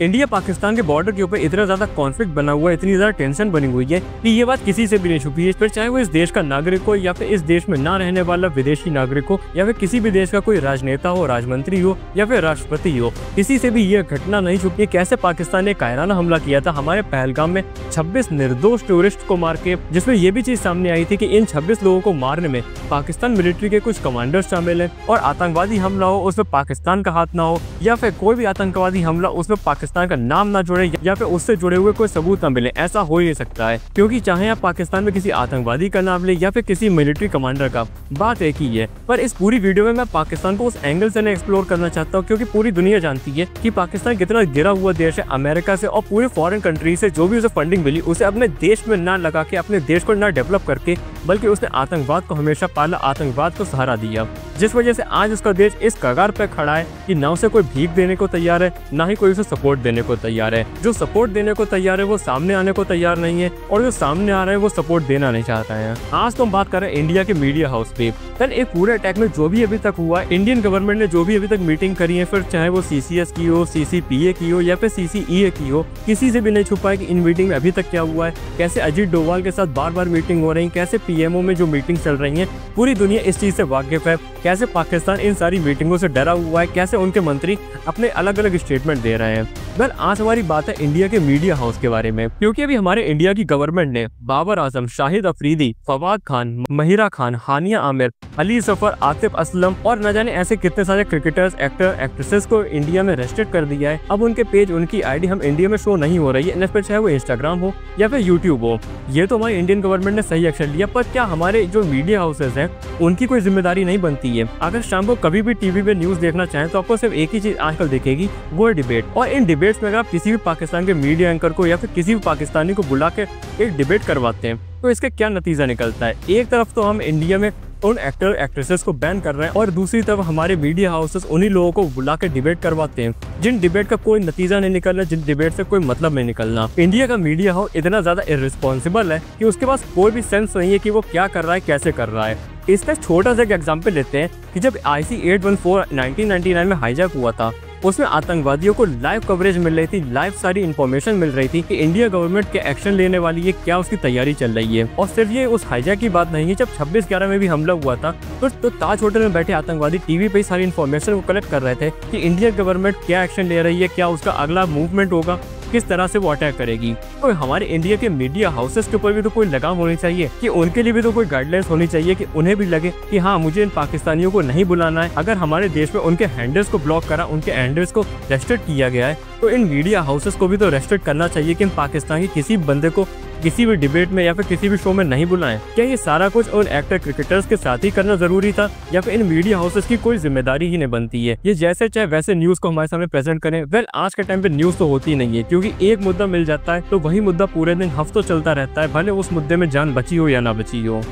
India Pakistan के border के ऊपर इतना ज्यादा कॉन्फ्लिक्ट बना हुआ है, इतनी ज्यादा टेंशन बनी हुई है कि ये बात किसी से भी नहीं छुपी है। फिर चाहे वो इस देश का नागरिक हो या फिर इस देश में ना रहने वाला विदेशी नागरिक हो या फिर किसी भी देश का कोई राजनेता हो, राजमंत्री हो या फिर राष्ट्रपति हो, किसी से भी ये घटना नहीं छुपी। कैसे पाकिस्तान ने कायराना हमला किया था हमारे पहलगाम में 26 निर्दोष टूरिस्ट को मार के, जिसमें यह भी चीज सामने आई थी कि इन 26 लोगों को मारने में पाकिस्तान मिलिट्री के कुछ कमांडर्स शामिल हैं और आतंकवादी हमला हो उसमें पाकिस्तान का हाथ ना हो या फिर कोई भी आतंकवादी हमला उसमें पाकिस्तान का नाम ना जुड़े या फिर उससे जुड़े हुए कोई सबूत ना मिले। ऐसा हो ही नहीं सकता है, क्योंकि चाहे आप पाकिस्तान में किसी आतंकवादी का नाम ले या फिर किसी मिलिट्री कमांडर का, बात एक ही है। पर इस पूरी वीडियो में मैं पाकिस्तान को उस एंगल से नहीं एक्सप्लोर करना चाहता हूँ, क्योंकि पूरी दुनिया जानती है कि पाकिस्तान कितना गिरा हुआ देश है अमेरिका से और पूरे फॉरेन कंट्री से। जो भी उसे फंडिंग मिली उसे अपने देश में ना लगा के, अपने देश को ना डेवलप करके, बल्कि उसने आतंकवाद को हमेशा पाला, आतंकवाद को सहारा दिया, जिस वजह से आज उसका देश इस कगार पर खड़ा है कि ना उसे कोई भीख देने को तैयार है, ना ही कोई उसे सपोर्ट देने को तैयार है। जो सपोर्ट देने को तैयार है वो सामने आने को तैयार नहीं है और जो सामने आ रहा है वो सपोर्ट देना नहीं चाहता है। आज तो हम बात कर रहे हैं इंडिया के मीडिया हाउस पे। फिर एक पूरे अटैक में जो भी अभी तक हुआ है, इंडियन गवर्नमेंट ने जो भी अभी तक मीटिंग करी है, फिर चाहे वो CCS की हो, CCPA की हो या फिर CCEA की हो, किसी से भी नहीं छुपा है कि इन मीटिंग में अभी तक क्या हुआ है, कैसे अजीत डोभाल के साथ बार बार मीटिंग हो रही है, कैसे PMO में जो मीटिंग चल रही है पूरी दुनिया इस चीज से वाकिफ है, कैसे पाकिस्तान इन सारी मीटिंगों से डरा हुआ है, कैसे उनके मंत्री अपने अलग अलग स्टेटमेंट दे रहे हैं। वेल, आज हमारी बात है इंडिया के मीडिया हाउस के बारे में, क्योंकि अभी हमारे इंडिया की गवर्नमेंट ने बाबर आजम, शाहिद अफरीदी, फवाद खान, महिरा खान, हानिया आमिर, अली सफर, आतिफ असलम और न जाने ऐसे कितने सारे क्रिकेटर्स, एक्टर, एक्ट्रेसेस को इंडिया में रेस्ट्रिक्ट कर दिया है। अब उनके पेज, उनकी ID हम इंडिया में शो नहीं हो रही है, फिर चाहे वो इंस्टाग्राम हो या फिर यूट्यूब हो। ये तो हमारी इंडियन गवर्नमेंट ने सही एक्शन लिया, पर क्या हमारे जो मीडिया हाउसेज हैं उनकी कोई जिम्मेदारी नहीं बनती है? अगर शाम को कभी भी टीवी पे न्यूज देखना चाहें तो आपको सिर्फ एक ही चीज आजकल दिखेगी, वो है डिबेट। और इन डिबेट्स में अगर आप किसी भी पाकिस्तान के मीडिया एंकर को या फिर किसी भी पाकिस्तानी को बुला के एक डिबेट करवाते हैं तो इसका क्या नतीजा निकलता है? एक तरफ तो हम इंडिया में उन एक्टर एक्ट्रेसेस को बैन कर रहे हैं और दूसरी तरफ हमारे मीडिया हाउसेस उन्हीं लोगों को बुला के डिबेट करवाते हैं जिन डिबेट का कोई नतीजा नहीं निकलना, जिन डिबेट से कोई मतलब नहीं निकलना। इंडिया का मीडिया हाउस इतना ज्यादा इररिस्पॉन्सिबल है कि उसके पास कोई भी सेंस नहीं है कि वो क्या कर रहा है, कैसे कर रहा है। इसका छोटा सा एक एग्जाम्पल लेते हैं कि जब IC-814 1999 में हाईजैक हुआ था, उसमें आतंकवादियों को लाइव कवरेज मिल रही थी, लाइव सारी इन्फॉर्मेशन मिल रही थी कि इंडिया गवर्नमेंट के एक्शन लेने वाली है, क्या उसकी तैयारी चल रही है। और सिर्फ ये उस हाईजैक की बात नहीं है, जब 26/11 में भी हमला हुआ था तो ताज होटल में बैठे आतंकवादी टीवी पे ही सारी इन्फॉर्मेशन को कलेक्ट कर रहे थे कि इंडियन गवर्नमेंट क्या एक्शन ले रही है, क्या उसका अगला मूवमेंट होगा, किस तरह से वो अटैक करेगी। तो हमारे इंडिया के मीडिया हाउसेस के ऊपर भी तो कोई लगाम होनी चाहिए कि उनके लिए भी तो कोई गाइडलाइंस होनी चाहिए कि उन्हें भी लगे कि हाँ, मुझे इन पाकिस्तानियों को नहीं बुलाना है। अगर हमारे देश में उनके हैंडल्स को ब्लॉक करा, उनके हैंडल्स को रेस्ट्रिक्ट किया गया है, तो इन मीडिया हाउसेस को भी तो रेस्ट्रिक्ट करना चाहिए कि इन पाकिस्तान के किसी बंदे को किसी भी डिबेट में या फिर किसी भी शो में नहीं बुलाएं। क्या ये सारा कुछ उन एक्टर क्रिकेटर्स के साथ ही करना जरूरी था या फिर इन मीडिया हाउसेस की कोई जिम्मेदारी ही नहीं बनती है? ये जैसे चाहे वैसे न्यूज को हमारे सामने प्रेजेंट करें। वेल, आज के टाइम पे न्यूज तो होती नहीं है, क्योंकि एक मुद्दा मिल जाता है तो वही मुद्दा पूरे दिन हफ्तों चलता रहता है, भले उस मुद्दे में जान बची हो या ना बची हो।